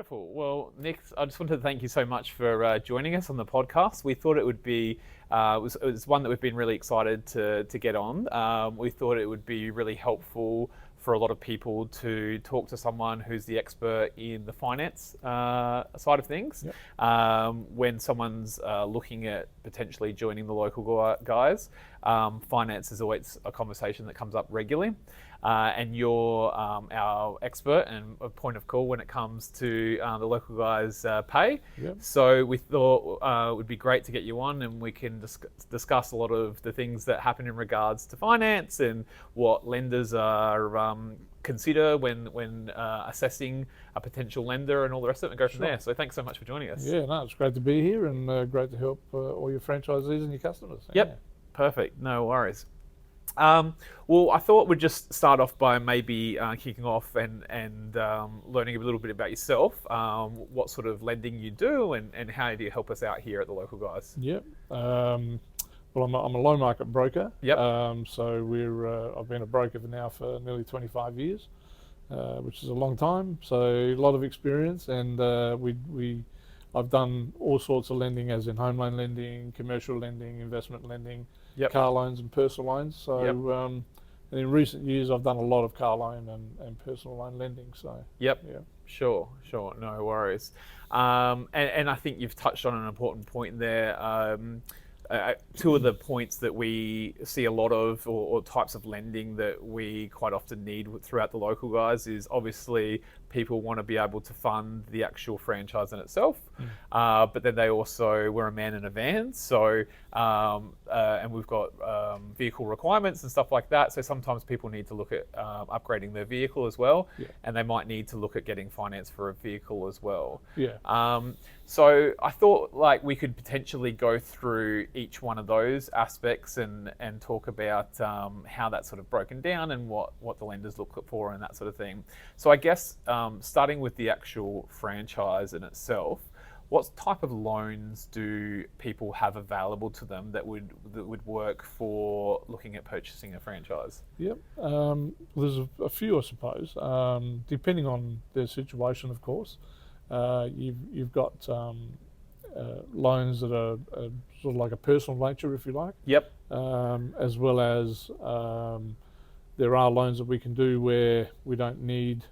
Beautiful. Well, Nick, I just wanted to thank you so much for joining us on the podcast. We thought it would be, it was one that we've been really excited to get on. We thought it would be really helpful for a lot of people to talk to someone who's the expert in the finance side of things. Yep. When someone's looking at potentially joining the local guys, finance is always a conversation that comes up regularly. And you're our expert and a point of call when it comes to the local guys' pay. Yep. So we thought it would be great to get you on, and we can discuss a lot of the things that happen in regards to finance and what lenders are consider when assessing a potential lender and all the rest of it, and go from there. So thanks so much for joining us. Yeah, no, it's great to be here and great to help all your franchisees and your customers. Yep, Yeah. Perfect. No worries. Well, I thought we'd just start off by maybe kicking off and learning a little bit about yourself, what sort of lending you do, and how do you help us out here at the local guys? Yep. Well, I'm a loan market broker. Yep. So I've been a broker now for nearly 25 years, which is a long time. So a lot of experience, and I've done all sorts of lending, as in home loan lending, commercial lending, investment lending, Yep. car loans and personal loans. So, and in recent years, I've done a lot of car loan and personal loan lending. So, Yep. yeah. Sure. No worries. And I think you've touched on an important point there. Two of the points that we see a lot of, or types of lending that we quite often need throughout the local guys, is obviously people want to be able to fund the actual franchise in itself, but then we're a man in a van, so and we've got vehicle requirements and stuff like that. So sometimes people need to look at upgrading their vehicle as well, and they might need to look at getting finance for a vehicle as well. So I thought we could potentially go through each one of those aspects and talk about how that's sort of broken down and what the lenders look for and that sort of thing. So I guess starting with the actual franchise in itself, what type of loans do people have available to them that would work for looking at purchasing a franchise? Yep. There's a few, I suppose, depending on their situation, of course. You've got loans that are sort of like a personal nature, if you like. Yep. As well as there are loans that we can do where we don't need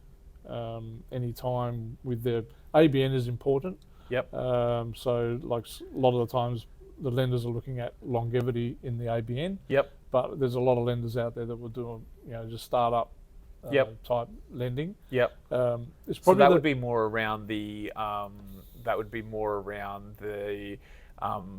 any time with the ABN is important. Yep. So like a lot of the times the lenders are looking at longevity in the ABN. Yep. But there's a lot of lenders out there that will do just start-up type lending. Yep. It's probably so that would be more around the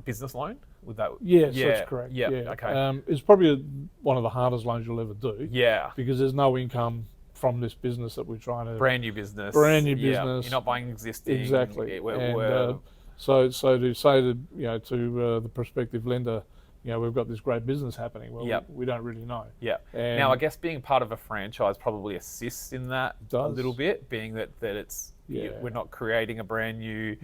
business loan. Would that? Yes, that's correct. Yeah. Yeah. Okay. It's probably one of the hardest loans you'll ever do. Yeah. Because there's no income from this business that we're trying to. Brand new business. Yeah. You're not buying existing. Exactly. So to say to the prospective lender, we've got this great business happening. Well, we don't really know. Yeah. Now, I guess being part of a franchise probably assists in that a little bit, being that it's we're not creating a brand new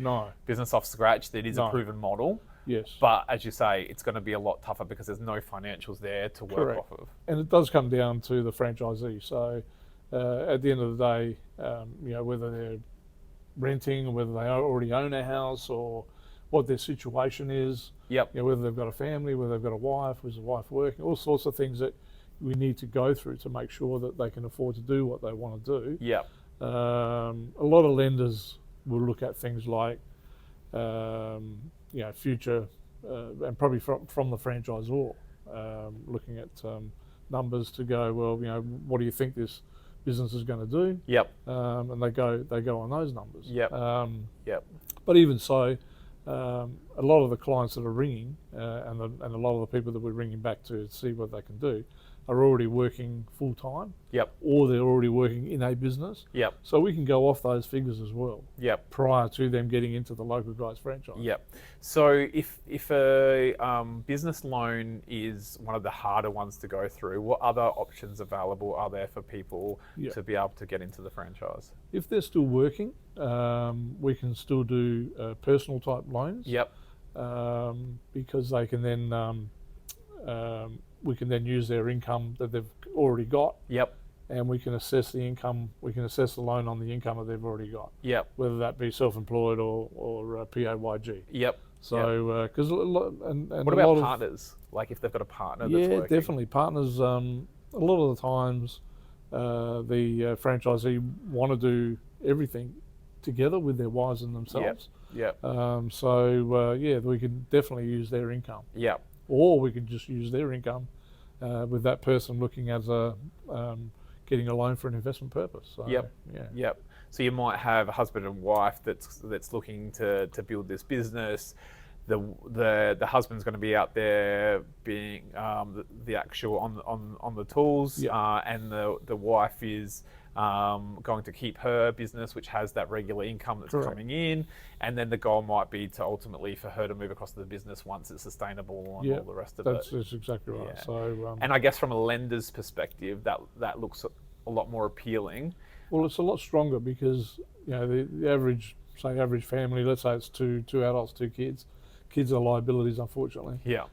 business off scratch. That is a proven model. Yes. But as you say, it's going to be a lot tougher because there's no financials there to work off of. And it does come down to the franchisee. So at the end of the day, whether they're renting or whether they already own a house or what their situation is. Yep. Whether they've got a family, whether they've got a wife, was the wife working, all sorts of things that we need to go through to make sure that they can afford to do what they want to do. Yep. A lot of lenders will look at things like, future, and probably from the franchisor, looking at numbers to go, well, what do you think this business is going to do? Yep. And they go on those numbers. Yep. Yep. But even so, a lot of the clients that are ringing and a lot of the people that we're ringing back to see what they can do are already working full time. Yep. Or they're already working in a business. Yep. So we can go off those figures as well. Yep. Prior to them getting into the local guys franchise. Yep. So if a business loan is one of the harder ones to go through, what other options available are there for people to be able to get into the franchise? If they're still working, we can still do personal type loans. Yep. Because they can then we can then use their income that they've already got. Yep. and we can assess the income. We can assess the loan on the income that they've already got, Yep. whether that be self-employed or PAYG. Yep. So because and What a about lot of partners? Like if they've got a partner that's working? definitely partners. A lot of the times, the franchisee want to do everything together with their wives and themselves. Yep. We can definitely use their income, Yep. or we can just use their income with that person looking at getting a loan for an investment purpose. So, Yep. Yeah. Yep. So you might have a husband and wife that's looking to build this business. The husband's going to be out there being the actual on the tools, Yep. And the wife is going to keep her business, which has that regular income that's Correct. coming in, and then the goal might be to ultimately for her to move across to the business once it's sustainable and all the rest of it. That's exactly right. Yeah. So, And I guess from a lender's perspective, that looks a lot more appealing. well, it's a lot stronger because the average family, let's say it's two adults, 2 kids. Kids are liabilities, unfortunately. Yeah.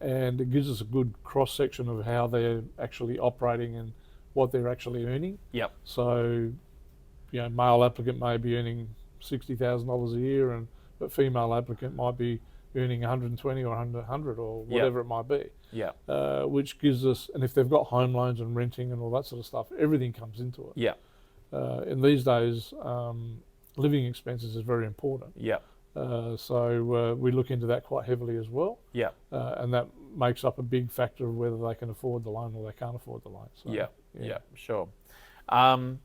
And it gives us a good cross section of how they're actually operating and what they're actually earning. Yep. So, male applicant may be earning $60,000 a year, but female applicant might be earning 120 or 100 or whatever it might be. Yeah. Which gives us, and if they've got home loans and renting and all that sort of stuff, everything comes into it. Yeah. In these days, living expenses is very important. Yeah. So we look into that quite heavily as well. Yeah. And that makes up a big factor of whether they can afford the loan or they can't afford the loan. So, Yeah, sure. I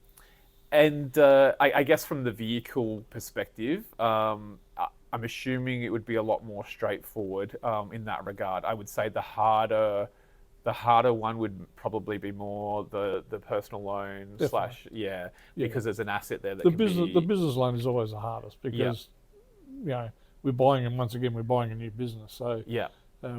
guess from the vehicle perspective, I'm assuming it would be a lot more straightforward in that regard. I would say the harder one would probably be more the personal loan Definitely. because there's an asset there that the business loan is always the hardest because we're buying a new business, so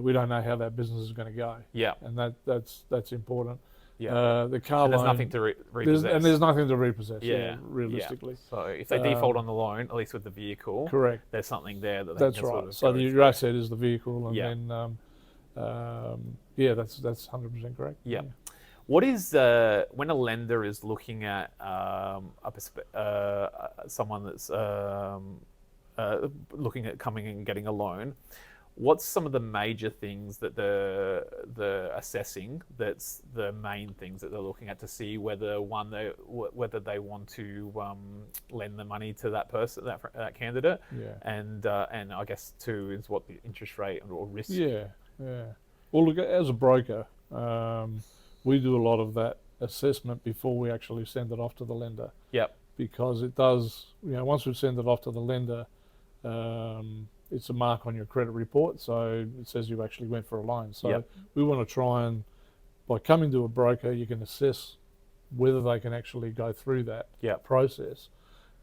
we don't know how that business is going to go. Yeah. And that's important. Yeah. The car loan, there's nothing to repossess. There's nothing to repossess. Realistically. Yeah. So if they default on the loan, at least with the vehicle, correct. There's something there that that's can right. sort of So go your through. asset is the vehicle, and then that's 100% correct. Yeah. What is when a lender is looking at someone that's looking at coming and getting a loan? What's some of the major things that they're assessing? That's the main things that they're looking at to see whether whether they want to lend the money to that person, that candidate. Yeah. And I guess too is what the interest rate or risk. Yeah. Well, look, as a broker, we do a lot of that assessment before we actually send it off to the lender. Yep. Because it does, once we send it off to the lender, it's a mark on your credit report, so it says you actually went for a loan. So we want to try and, by coming to a broker, you can assess whether they can actually go through that process.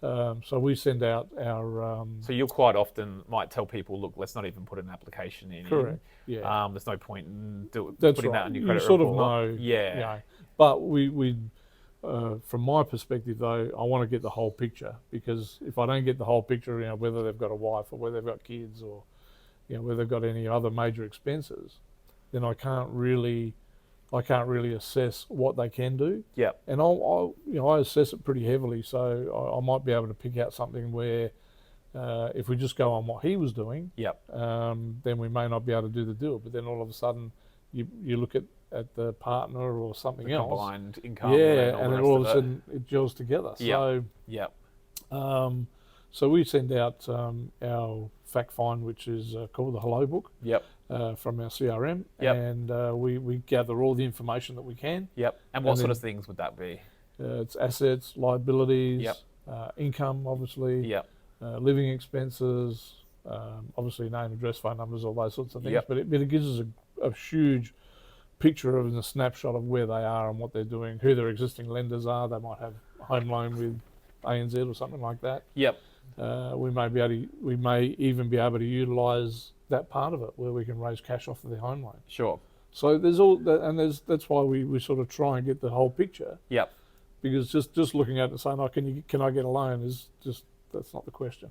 So we send out our... so you'll quite often might tell people, look, let's not even put an application in. Correct, yeah. There's no point in That's putting right. that on your credit you sort report. of know. Yeah. But we from my perspective, though, I want to get the whole picture, because if I don't get the whole picture, whether they've got a wife or whether they've got kids or whether they've got any other major expenses, then I can't really assess what they can do. Yeah. And I assess it pretty heavily, so I might be able to pick out something where if we just go on what he was doing, then we may not be able to do the deal. But then all of a sudden, you look at the partner or something else, combined income, and then all of a sudden it gels together. So so we send out our fact find, which is called the Hello Book. From our CRM, and we gather all the information that we can. And what sort of things would that be? It's assets, liabilities, income, obviously, living expenses, obviously name, address, phone numbers, all those sorts of things. But it gives us a huge picture of, and a snapshot of where they are and what they're doing, who their existing lenders are. They might have a home loan with ANZ or something like that. We may even be able to utilise that part of it where we can raise cash off of their home loan. Sure. So there's all that, and that's why we sort of try and get the whole picture. Because just looking at it and saying, "Oh, can I get a loan?" is just, that's not the question.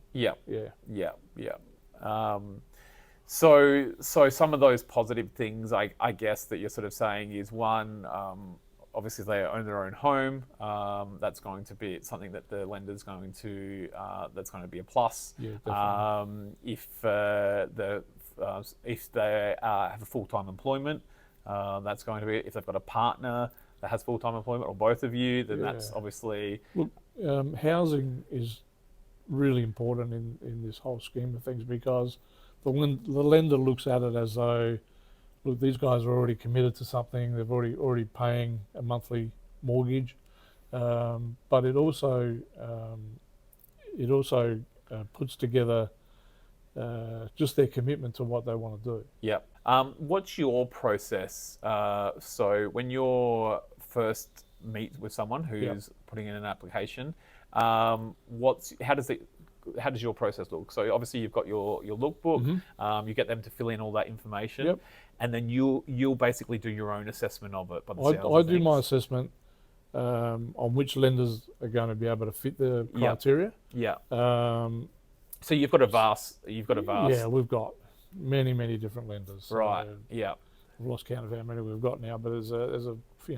So some of those positive things, I guess, that you're sort of saying is one, obviously they own their own home. That's going to be something that the lender's going to that's going to be a plus. Yeah, definitely. If they have a full-time employment, that's going to be, if they've got a partner that has full-time employment, or both of you, then Yeah. that's obviously Look, housing is really important in this whole scheme of things, because the lender looks at it as though, look, these guys are already committed to something. They've already paying a monthly mortgage, but it also puts together just their commitment to what they want to do. yeah. What's your process? So when you're first meet with someone Yeah. who's putting in an application, how does your process look? So obviously you've got your lookbook. You get them to fill in all that information, Yep. and then you'll basically do your own assessment of it. By the sounds I of do my things. assessment on which lenders are going to be able to fit the Yep. criteria. Yeah. Um, So you've got a vast. yeah, we've got many different lenders. Right. So Yeah. I've lost count of how many we've got now, but there's a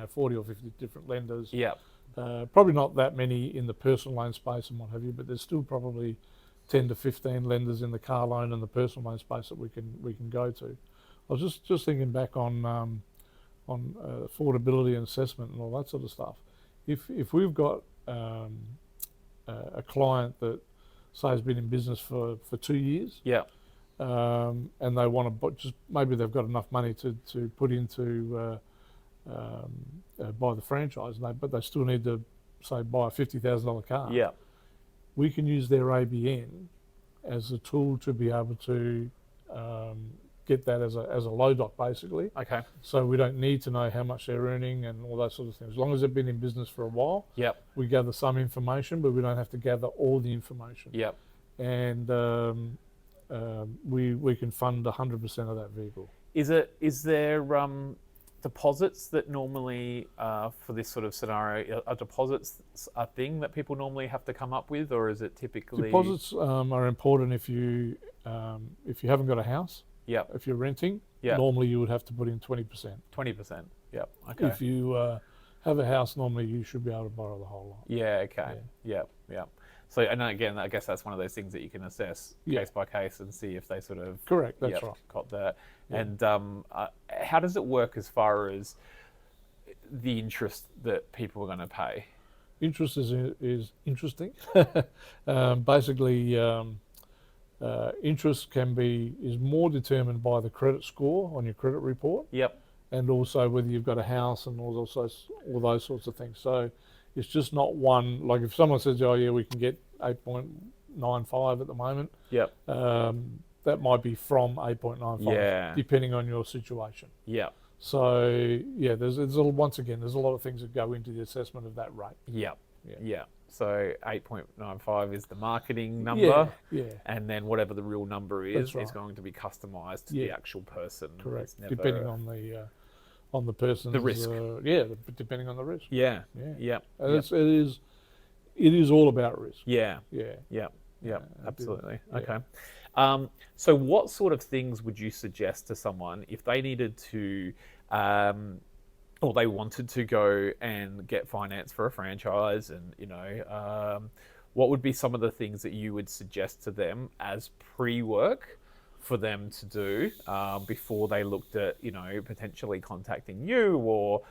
40 or 50 different lenders. Yeah. Probably not that many in the personal loan space and what have you, but there's still probably 10 to 15 lenders in the car loan and the personal loan space that we can go to. I was just thinking back on affordability and assessment and all that sort of stuff. If we've got a client that, say, has been in business for 2 years, Yeah. and they want to just, maybe they've got enough money to put into buy the franchise, but they still need to, say, buy a $50,000 car. Yeah. We can use their ABN as a tool to be able to get that as a low doc, basically. Okay. So we don't need to know how much they're earning and all that sort of thing. As long as they've been in business for a while, Yep. we gather some information, but we don't have to gather all the information. Yep. And we can fund 100% of that vehicle. Is there deposits that normally for this sort of scenario, are deposits a thing that people normally have to come up with, or is it typically Deposits are important if you haven't got a house. Yep. If you're renting, Yep. normally you would have to put in 20%. 20%? Yep. Okay. If you have a house, normally you should be able to borrow the whole lot. Yeah. Okay. Yep. Yep. So, and again, I guess that's one of those things that you can assess case by case and see if they sort of Correct. That's right. got that. Yeah. And how does it work as far as the interest that people are going to pay? Interest is interesting. Basically, interest is more determined by the credit score on your credit report, Yep. and also whether you've got a house and all those sorts of things. So it's just not one. Like if someone says, "Oh yeah, we can get 8.95 at the moment," Yep. that might be from 8.95, Yeah. depending on your situation. Yep. So yeah, there's a lot of things that go into the assessment of that rate. Yep. Yeah. Yeah. So 8.95 is the marketing number, Yeah. and then whatever the real number is That's right. is going to be customized to Yeah. the actual person. Correct. It's never- Depending on the person's risk. Depending on the risk. Yeah. Yeah. Yep. And Yep. it is all about risk. Yeah. Yeah. Yep. Yep. Yeah, Absolutely. yeah. Okay. So what sort of things would you suggest to someone if they needed to, or they wanted to go and get finance for a franchise, and what would be some of the things that you would suggest to them as pre-work for them to do before they looked at potentially contacting you, or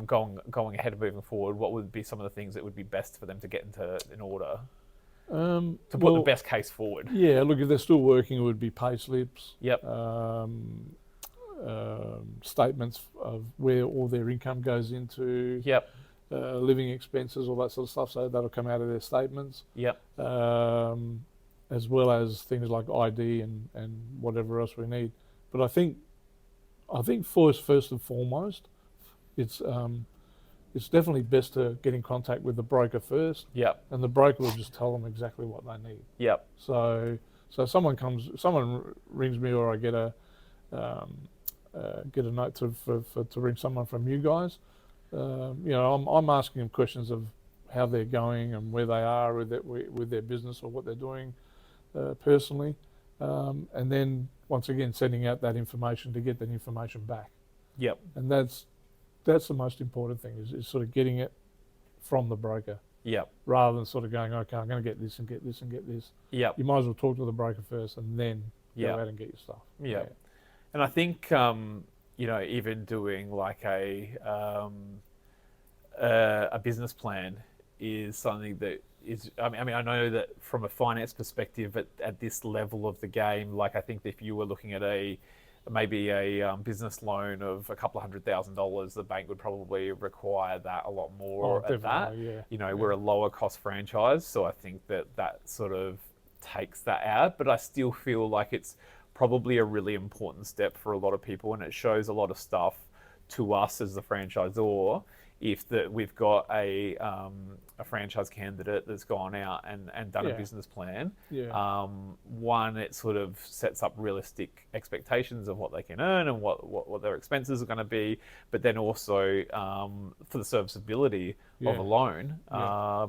going ahead and moving forward? What would be some of the things that would be best for them to get in order to put the best case forward? Yeah, look, if they're still working, it would be pay slips. Yep. Statements of where all their income goes into. Yep. Living expenses, all that sort of stuff. So that'll come out of their statements. Yep. As well as things like ID and whatever else we need. But I think first and foremost, it's definitely best to get in contact with the broker first. Yep. And the broker will just tell them exactly what they need. Yep. So someone rings me, or I get a note to ring someone from you guys. I'm asking them questions of how they're going and where they are with their business or what they're doing personally, and then once again sending out that information to get that information back. Yep. And that's that's the most important thing is sort of getting it from the broker Yep. rather than sort of going, okay, I'm going to get this and get this and get this. Yep. You might as well talk to the broker first and then go Yep. out and get your stuff. Yep. And I think even doing like a business plan is something that is. I mean, I know that from a finance perspective, at this level of the game, like I think if you were looking at maybe a business loan of a couple of $100,000, the bank would probably require that a lot more at that. Yeah. We're a lower cost franchise, so I think that sort of takes that out. But I still feel like it's probably a really important step for a lot of people, and it shows a lot of stuff to us as the franchisor if we've got a franchise candidate that's gone out and done a business plan. One, it sort of sets up realistic expectations of what they can earn and what their expenses are going to be, but then also for the serviceability of a loan.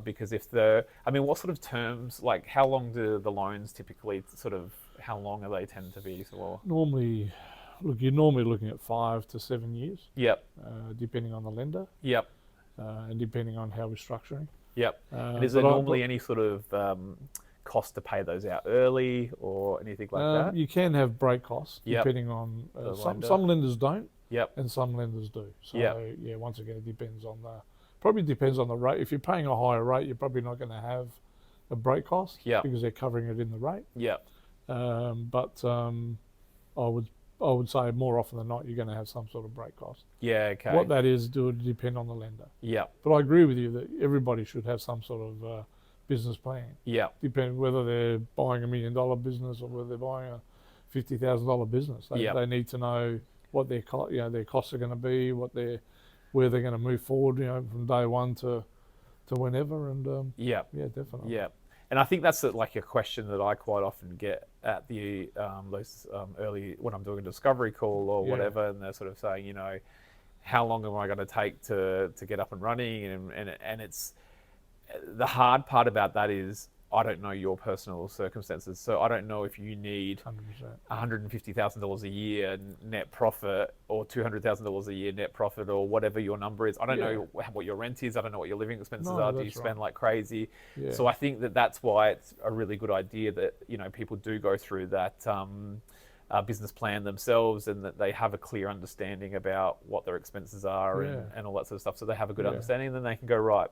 Because what sort of terms, like how long do the loans typically how long are they tend to be? Normally, you're normally looking at 5 to 7 years. Yep. Depending on the lender. Yep. And depending on how we're structuring. Yep. And is there normally any sort of cost to pay those out early or anything like that? You can have break costs depending on some lenders don't. Yep. And some lenders do. So once again, it depends on the rate. If you're paying a higher rate, you're probably not going to have a break cost because they're covering it in the rate. Yep. But I would say more often than not, you're going to have some sort of break cost. Yeah, okay. What that is, would depend on the lender. Yeah. But I agree with you that everybody should have some sort of business plan. Yeah. Depending whether they're buying $1 million business or whether they're buying a $50,000 business. They need to know what their costs are going to be, where they're going to move forward, from day one to whenever. And definitely. Yeah. And I think that's like a question that I quite often get at those early, when I'm doing a discovery call or whatever, and they're sort of saying, how long am I going to take to get up and running? And it's the hard part about that is I don't know your personal circumstances, so I don't know if you need 100%. $150,000 a year net profit or $200,000 a year net profit or whatever your number is. I don't know what your rent is. I don't know what your living expenses are. Do you spend like crazy? Yeah. So I think that's why it's a really good idea that people do go through that business plan themselves and that they have a clear understanding about what their expenses are and all that sort of stuff. So they have a good understanding, and then they can go, right,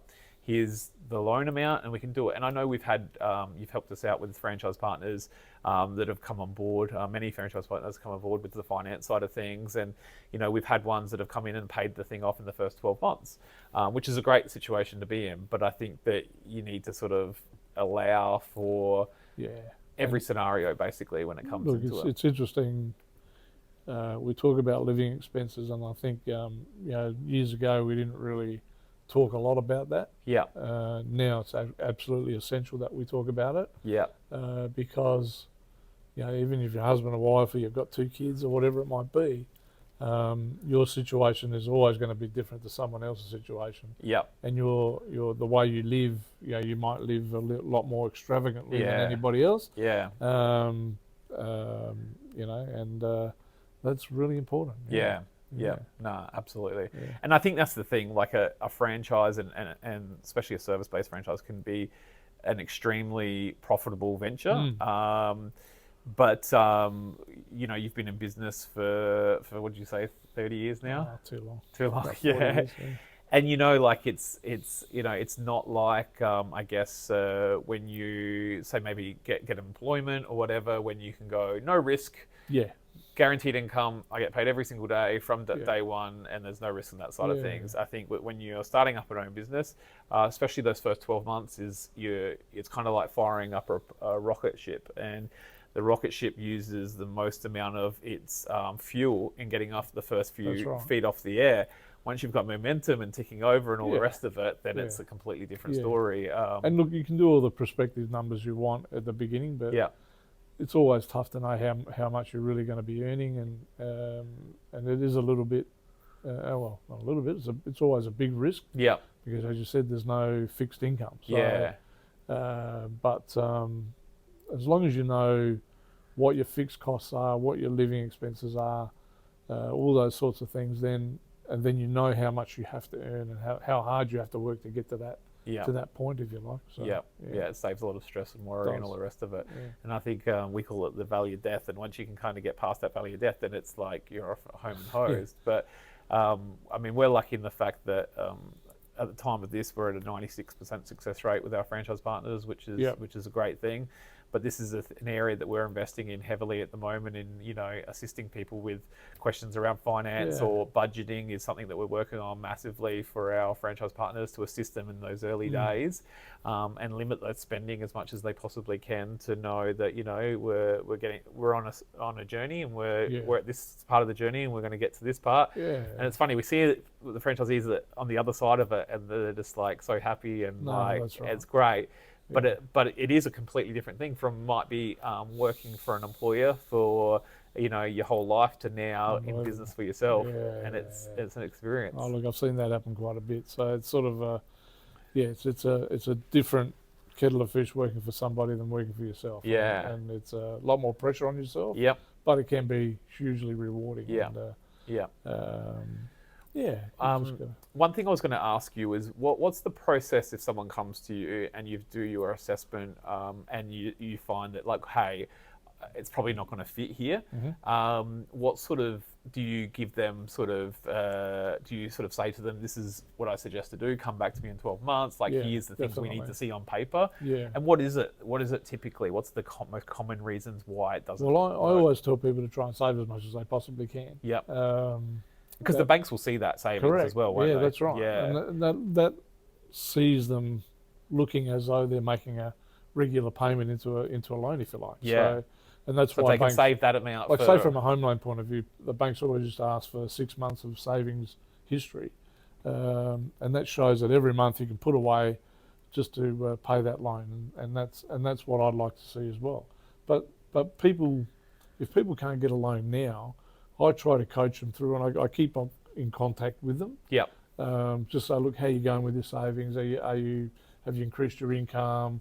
here's the loan amount and we can do it. And I know we've had, you've helped us out with franchise partners that have come on board. Many franchise partners come on board with the finance side of things. And, we've had ones that have come in and paid the thing off in the first 12 months, which is a great situation to be in. But I think that you need to sort of allow for every scenario basically when it comes into it. It's interesting. We talk about living expenses, and I think, years ago we didn't really talk a lot about that. Yeah. Now it's absolutely essential that we talk about it. Yeah. Because, even if you're husband or wife or you've got 2 kids or whatever it might be, your situation is always going to be different to someone else's situation. Yeah. And the way you live, you might live a lot more extravagantly than anybody else. Yeah. And that's really important. Yeah. No, absolutely. Yeah. And I think that's the thing, like a franchise and especially a service-based franchise can be an extremely profitable venture. But you've been in business for what did you say, 30 years now? Too long. Yeah. Years, And it's not like I guess when you say maybe get employment or whatever, when you can go no risk. Yeah. Guaranteed income, I get paid every single day from day one, and there's no risk on that side of things. I think when you're starting up your own business, especially those first 12 months, it's kind of like firing up a rocket ship, and the rocket ship uses the most amount of its fuel in getting off the first few feet off the air. Once you've got momentum and ticking over and all the rest of it, then it's a completely different story. And look, you can do all the prospective numbers you want at the beginning, but it's always tough to know how much you're really going to be earning, and it is a little bit, not a little bit. It's always a big risk. Yeah. Because as you said, there's no fixed income. So, but as long as you know what your fixed costs are, what your living expenses are, all those sorts of things, then then you know how much you have to earn and how hard you have to work to get to Yeah. that point, if you like. So, Yeah, it saves a lot of stress and worry and all the rest of it. Yeah. And I think we call it the valley of death. And once you can kind of get past that valley of death, then it's like you're off home and hosed. But I mean, we're lucky in the fact that at the time of this, we're at a 96% success rate with our franchise partners, which is a great thing. But this is an area that we're investing in heavily at the moment in, assisting people with questions around finance or budgeting is something that we're working on massively for our franchise partners to assist them in those early days, and limit that spending as much as they possibly can to know that, we're on a journey and we're at this part of the journey and we're going to get to this part. Yeah. And it's funny, we see it with the franchisees that on the other side of it and they're just like so happy and that's right. it's great. But it is a completely different thing from might be working for an employer for your whole life to now in business for yourself, and it's an experience. Oh look, I've seen that happen quite a bit. So it's sort of it's a different kettle of fish working for somebody than working for yourself. Yeah, and it's a lot more pressure on yourself. Yep. But it can be hugely rewarding. Yeah. One thing I was going to ask you is what's the process if someone comes to you and you do your assessment and you find that like, hey, it's probably not going to fit here. What sort of do you give them do you sort of say to them, this is what I suggest to do, come back to me in 12 months, like here's the things we need to see on paper. And what is it typically? What's the most common reasons why it doesn't work? I always tell people to try and save as much as they possibly can. Because the banks will see that savings as well, won't they? That's right. Yeah. And that sees them looking as though they're making a regular payment into a loan, if you like. Yeah. And that's why they can save that amount. Like say from a home loan point of view, the banks always just ask for 6 months of savings history, and that shows that every month you can put away just to pay that loan, and that's what I'd like to see as well. But if people can't get a loan now, I try to coach them through, and I keep in contact with them. Yep. Just say, look, how are you going with your savings? Have you increased your income?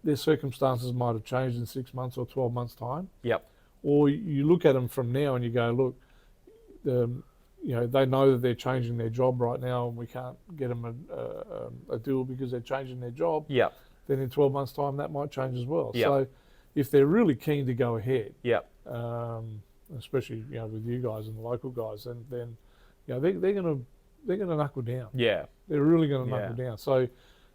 Their circumstances might have changed in 6 months or 12 months' time. Yep. Or you look at them from now and you go, look, they know that they're changing their job right now, and we can't get them a deal because they're changing their job. Yep. Then in 12 months' time, that might change as well. Yep. So if they're really keen to go ahead, especially with you guys and the local guys, then they're going to knuckle down. Yeah. They're really going to knuckle down. So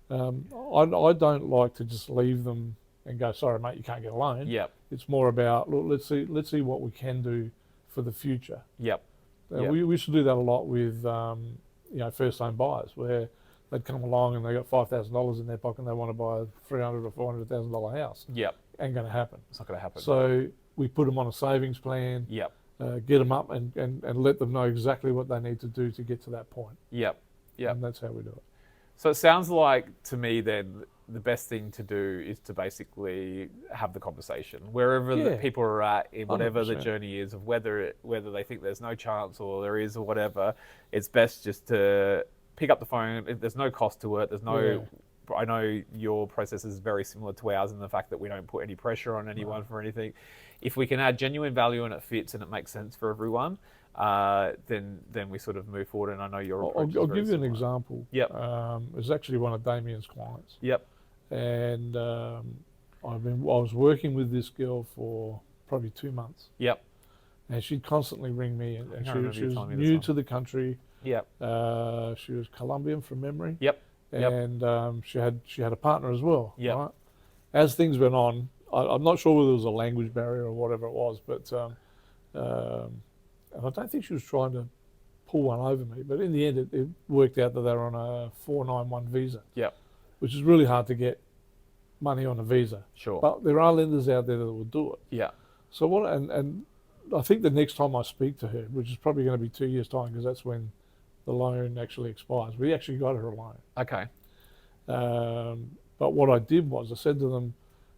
I don't like to just leave them and go, sorry mate, you can't get a loan. Yep. It's more about, look, let's see what we can do for the future. Yep. We used to do that a lot with first home buyers, where they'd come along and they got $5,000 in their pocket and they want to buy a $300,000 or $400,000 house. Yep. Ain't going to happen. It's not going to happen. So we put them on a savings plan. Yep. Get them up and let them know exactly what they need to do to get to that point. Yep. Yep. And that's how we do it. So it sounds like to me then the best thing to do is to basically have the conversation wherever the people are at in whatever 100%. The journey is of whether they think there's no chance or there is or whatever. It's best just to pick up the phone. There's no cost to it. There's no. I know your process is very similar to ours in the fact that we don't put any pressure on anyone for anything. If we can add genuine value and it fits and it makes sense for everyone, then we sort of move forward. And I know your I'll give you an example. Yep. It was actually one of Damien's clients. Yep. And I was working with this girl for probably 2 months. Yep. And she'd constantly ring me, and she was me new to the country. Yep. She was Colombian from memory. Yep. And she had a partner as well. Yep. Right? As things went on, I'm not sure whether it was a language barrier or whatever it was, but and I don't think she was trying to pull one over me. But in the end, it worked out that they were on a 491 visa. Yep. Which is really hard to get money on a visa. Sure. But there are lenders out there that will do it. Yeah. So and I think the next time I speak to her, which is probably going to be 2 years' time, because that's when the loan actually expires. We actually got her a loan. Okay. But what I did was I said to them,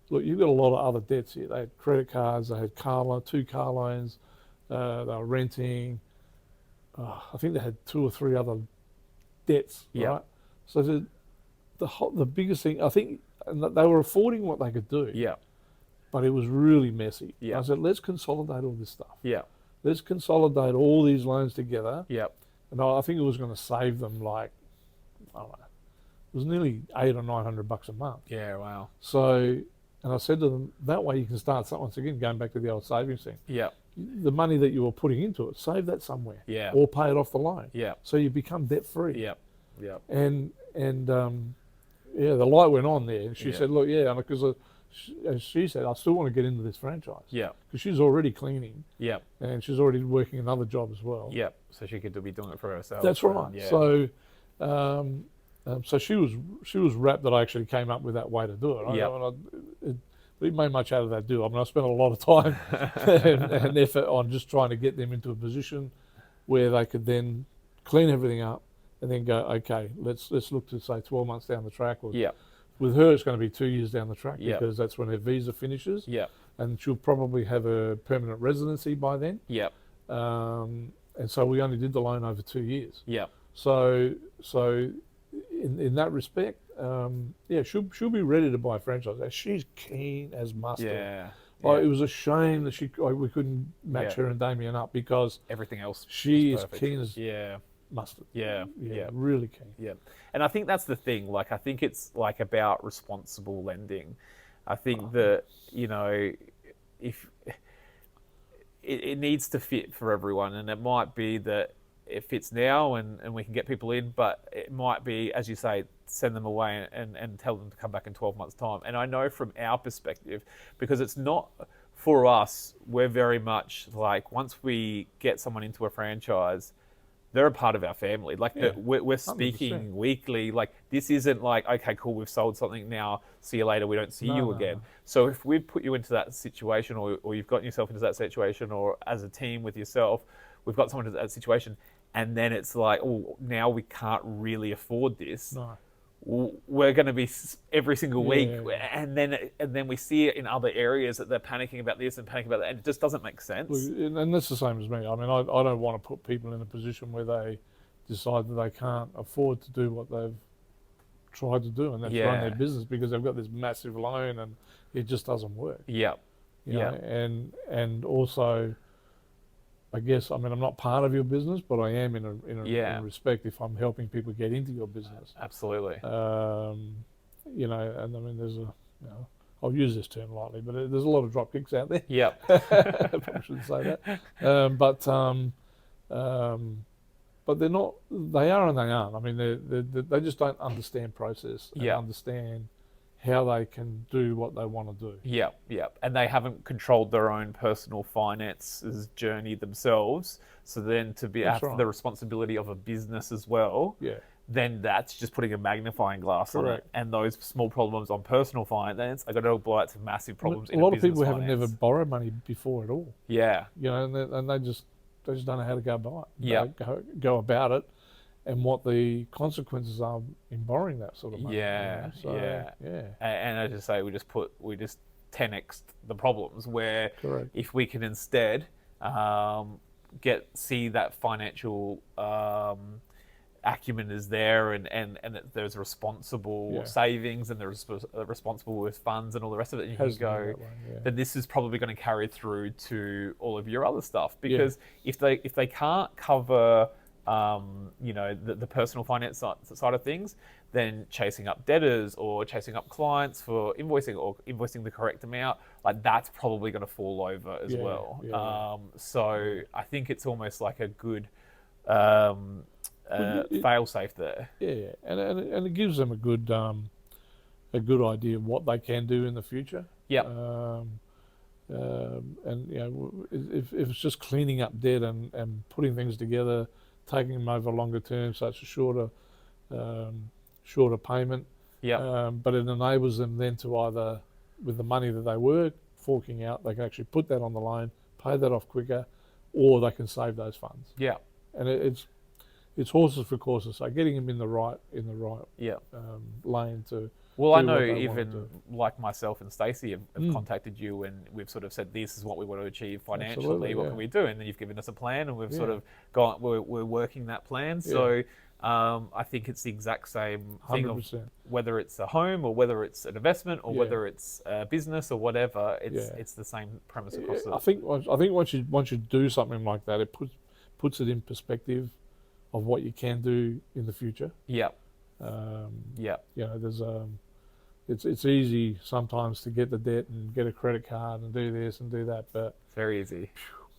look, you've got a lot of other debts here. They had credit cards, they had two car loans, they were renting. I think they had 2 or 3 other debts, right? So the biggest thing, I think, and they were affording what they could do. Yeah. But it was really messy. Yeah. I said, let's consolidate all this stuff. Yeah. Let's consolidate all these loans together. Yeah. and I think it was going to save them like, I don't know, it was nearly $800 or $900 a month. Yeah, wow. So, and I said to them, that way you can start, once again, going back to the old savings thing. Yeah, The money that you were putting into it, save that somewhere. yeah, Or pay it off the loan. yeah, So you become debt free. yeah, yeah, And yeah, the light went on there. And she Yeah. said, look, yeah, because as she said, I still want to get into this franchise. yeah, Because she's already cleaning yeah, and she's already working another job as well. yeah. So she could be doing it for herself. That's right. Yeah. So she was rapt that I actually came up with that way to do it. We made much out of that deal. I mean, I spent a lot of time and effort on just trying to get them into a position where they could then clean everything up and then go, okay, let's look to say 12 months down the track. Or yeah, with her, it's going to be 2 years down the track Yeah. because that's when her visa finishes, yeah, and she'll probably have a permanent residency by then. yeah, And so we only did the loan over 2 years. yeah, So in that respect, yeah, she'll be ready to buy a franchise. She's keen as mustard. yeah. Like, yeah. it was a shame that we couldn't match Yeah. her and Damien up because Everything else. she was is perfect. keen as Yeah, mustard. yeah, yeah. Really keen. Yeah, and I think that's the thing. Like, I think it's like about responsible lending. I think that, you know, if it needs to fit for everyone, and it might be that it fits now and we can get people in, but it might be, as you say, send them away and tell them to come back in 12 months' time. And I know from our perspective, because it's not for us, we're very much like, once we get someone into a franchise, they're a part of our family. Like, Yeah, we're speaking 100%. weekly. Like, this isn't like, okay, cool, we've sold something now, see you later, we don't see you No, again. no. So if we put you into that situation, or you've gotten yourself into that situation, or as a team with yourself, we've got someone into that situation, and then it's like, oh, now we can't really afford this. No. We're going to be every single week, Yeah. and then we see it in other areas that they're panicking about this and panicking about that, and it just doesn't make sense. Look, and that's the same as me. I mean, I don't want to put people in a position where they decide that they can't afford to do what they've tried to do, and that's run Yeah. their business because they've got this massive loan and it just doesn't work. Yeah, You yeah, know? And also, I guess, I mean, I'm not part of your business, but I am in Yeah. a respect if I'm helping people get into your business. absolutely. You know, and I mean, I'll use this term lightly, but there's a lot of drop kicks out there. Yeah, Probably shouldn't say that. But they're not. They are and they aren't. I mean, they just don't understand process and Yeah. understand how they can do what they want to do. yeah, yeah. And they haven't controlled their own personal finances journey themselves. So then to be That's after right. the responsibility of a business as well, Yeah, then that's just putting a magnifying glass on it. Correct. And those small problems on personal finance are going to blow out to massive problems a in lot a of people business haven't never finance. borrowed money before at all. Yeah, You know, and they just don't know how to go by it. Yeah. Go about it, and what the consequences are in borrowing that sort of money. Yeah, you know? yeah. yeah. and as I say, we just 10x the problems, where Correct. if we can instead see that financial acumen is there, and that there's responsible Yeah. savings, and there's responsible with funds and all the rest of it, and you Has can to be go, that way, yeah. then this is probably going to carry through to all of your other stuff, because if they can't cover you know, the personal finance side of things, then chasing up debtors or chasing up clients for invoicing or invoicing the correct amount, like, that's probably going to fall over as Yeah, well. yeah. So I think it's almost like a good it- fail safe there. Yeah, and it gives them a good idea of what they can do in the future. Yep. And you know, if it's just cleaning up debt and putting things together, taking them over longer term, so it's a shorter payment. Yeah. But it enables them then to either, with the money that they were forking out, they can actually put that on the loan, pay that off quicker, or they can save those funds. Yeah. And it's horses for courses. So getting them in the right Yeah. lane to. Well, I do know what they wanna even do. like myself and Stacey have contacted you, and we've sort of said, this is what we want to achieve financially. Absolutely, What yeah. can we do? And then you've given us a plan, and we've sort Yeah. of gone. We're working that plan. So I think it's the exact same thing of 100%. whether it's a home or whether it's an investment or Yeah. whether it's a business or whatever. It's Yeah. it's the same premise across I the. think once you do something like that, it puts it in perspective of what you can do in the future. Yep. Um, Yep. you know, there's it's easy sometimes to get the debt and get a credit card and do this and do that, but It's very easy.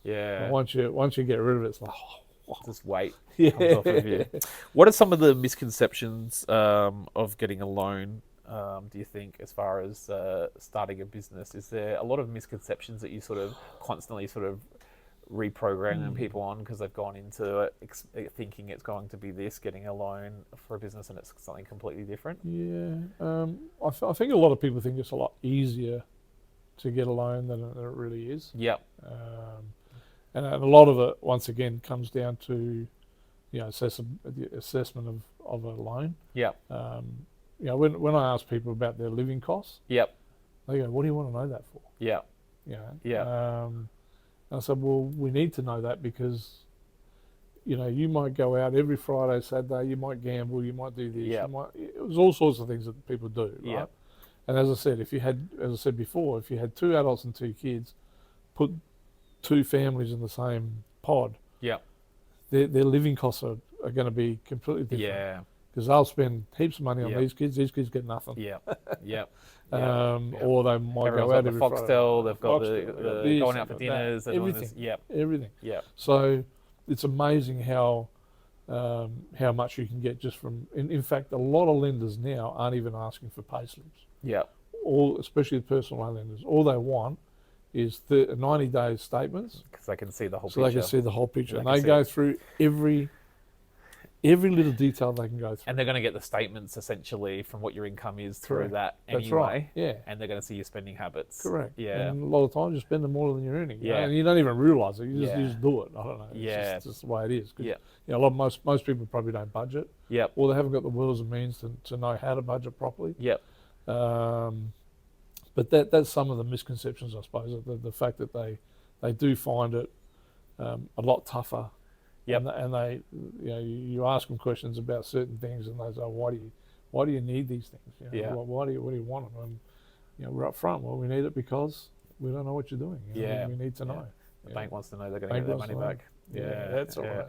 Yeah. once you get rid of it, it's like, Just weight yeah. comes off of you. What are some of the misconceptions of getting a loan? Do you think, as far as starting a business, is there a lot of misconceptions that you sort of constantly sort of reprogramming people on because they've gone into it thinking it's going to be this, getting a loan for a business, and it's something completely different? Yeah, I think a lot of people think it's a lot easier to get a loan than it really is. Yep. And a lot of it, once again, comes down to, you know, the assessment of a loan. Yep. You know, when I ask people about their living costs, Yep. they go, "What do you want to know that for?" Yep. You know. Yeah. I said, "Well, we need to know that because, you know, you might go out every Friday, Saturday, you might gamble, you might do this, Yep. it was all sorts of things that people do, right?" Yep. And as I said before, if you had 2 adults and 2 kids, put 2 families in the same pod, Yep. their living costs are going to be completely different. Yeah. Because they'll spend heaps of money on Yep. these kids get nothing. Yep. Yep. Or they might Everyone's go got out the every Foxtel, Friday. they've got Foxtel, the this, going out for that, dinners and all everything. this. Yep. Everything. Yep. So it's amazing how much you can get just from. In fact, a lot of lenders now aren't even asking for pay slips. Yep. Especially the personal loan lenders, all they want is 90-day statements, Because they can see the whole so picture. they can see the whole picture, They and can they see go it. through every little detail they can go through. And they're going to get the statements essentially from what your income is through Correct. that That's anyway. right. Yeah. And they're going to see your spending habits. Correct. Yeah. And a lot of times you're spending more than you're earning. Yeah. And you don't even realise it. You Yeah. just do it. I don't know. It's Yeah. just the way it is. 'Cause, Yeah. you know, most people probably don't budget, Yep. or they haven't got the wills and means to know how to budget properly. Yep. But that's some of the misconceptions, I suppose. The fact that they do find it a lot tougher. Yep. And they, you know, you ask them questions about certain things, and they say, "Why do you need these things? You know, Yeah. what do you want them?" And you know, we're up front. Well, we need it because we don't know what you're doing. You know, Yeah. we need to know. Yeah. The Yeah. bank wants to know they're going to Bank get their wants money to know. back. Yeah, that's all right.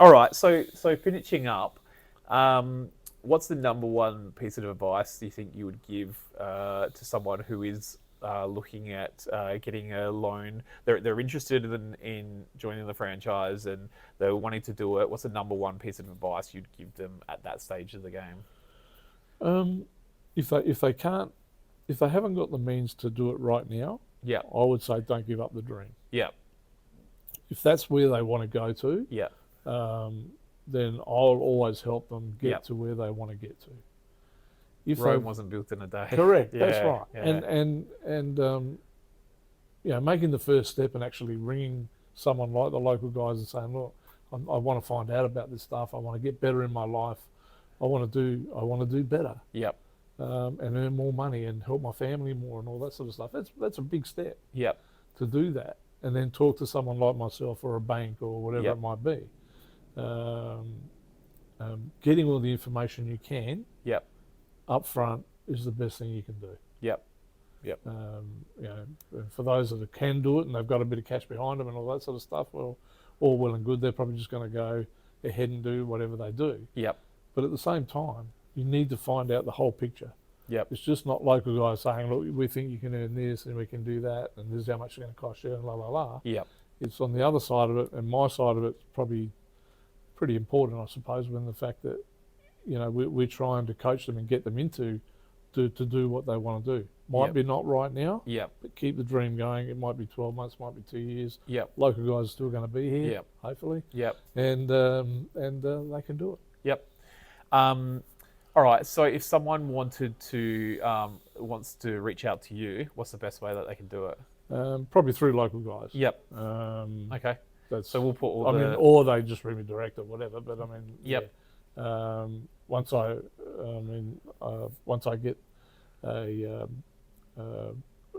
All right. So finishing up, what's the number one piece of advice you think you would give to someone who is looking at getting a loan? They're interested in joining the franchise and they're wanting to do it. What's the number one piece of advice you'd give them at that stage of the game? If they haven't got the means to do it right now, Yeah. I would say don't give up the dream. Yeah. If that's where they want to go to, Yeah. then I'll always help them get Yep. to where they want to get to. If Rome they, wasn't built in a day. correct, Yeah, that's right. yeah. And you know, making the first step and actually ringing someone like the local guys and saying, "Look, I want to find out about this stuff. I want to get better in my life. I want to do better, Yep. and earn more money and help my family more and all that sort of stuff." That's a big step Yep. to do that, and then talk to someone like myself or a bank or whatever Yep. it might be. Getting all the information you can Yep. up front is the best thing you can do. Yep. Yep. You know, and for those that can do it and they've got a bit of cash behind them and all that sort of stuff, well, all well and good. They're probably just going to go ahead and do whatever they do. Yep. But at the same time, you need to find out the whole picture. Yep. It's just not local guys saying, "Look, we think you can earn this and we can do that and this is how much it's going to cost you," and la la la. Yep. It's on the other side of it, and my side of it's probably pretty important, I suppose, when the fact that, you know, we're trying to coach them and get them into to do what they want to do. Might Yep. be not right now, Yep. but keep the dream going. It might be 12 months, might be 2 years. Yep. Local guys are still going to be here, Yep. hopefully, Yep. and they can do it. Yep. All right. So if someone wants to reach out to you, what's the best way that they can do it? Probably through local guys. Yep. Okay. Okay. So we'll put all I the. mean, or they just ring me direct or whatever. But I mean, Yep. yeah. Once I get a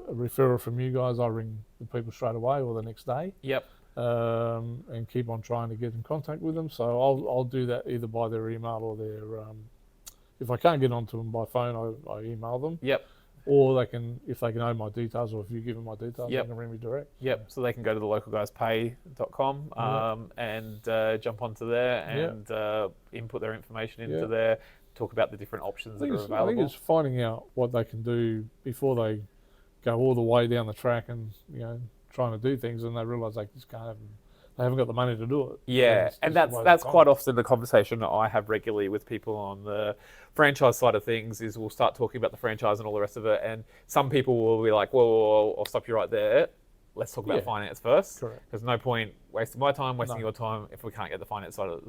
referral from you guys, I ring the people straight away or the next day. Yep. And keep on trying to get in contact with them. So I'll do that either by their email or their. If I can't get onto them by phone, I email them. Yep. or they can, if they can own my details, or if you give them my details, Yep. they can ring me direct. Yep. So they can go to the localguyspay.com and jump onto there and input their information into there. Talk about the different options that are available. I think it's finding out what they can do before they go all the way down the track and trying to do things, and they realise they just can't have them. They haven't got the money to do it. Yeah, and that's quite often the conversation that I have regularly with people on the franchise side of things. Is we'll start talking about the franchise and all the rest of it, and some people will be like, "Well, I'll stop you right there. Let's talk about finance first. Correct. There's no point wasting my time, wasting your time if we can't get the finance side of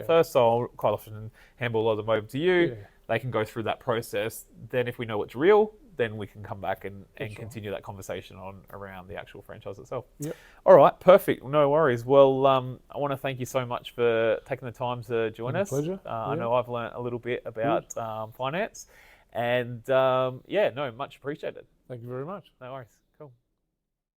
first. So I'll quite often handball a lot of them over to you. Yeah. They can go through that process. Then if we know it's real, then we can come back and continue that conversation on around the actual franchise itself. Yep. All right, perfect. No worries. Well, I want to thank you so much for taking the time to join us. Pleasure. I know I've learned a little bit about finance, and much appreciated. Thank you very much. No worries.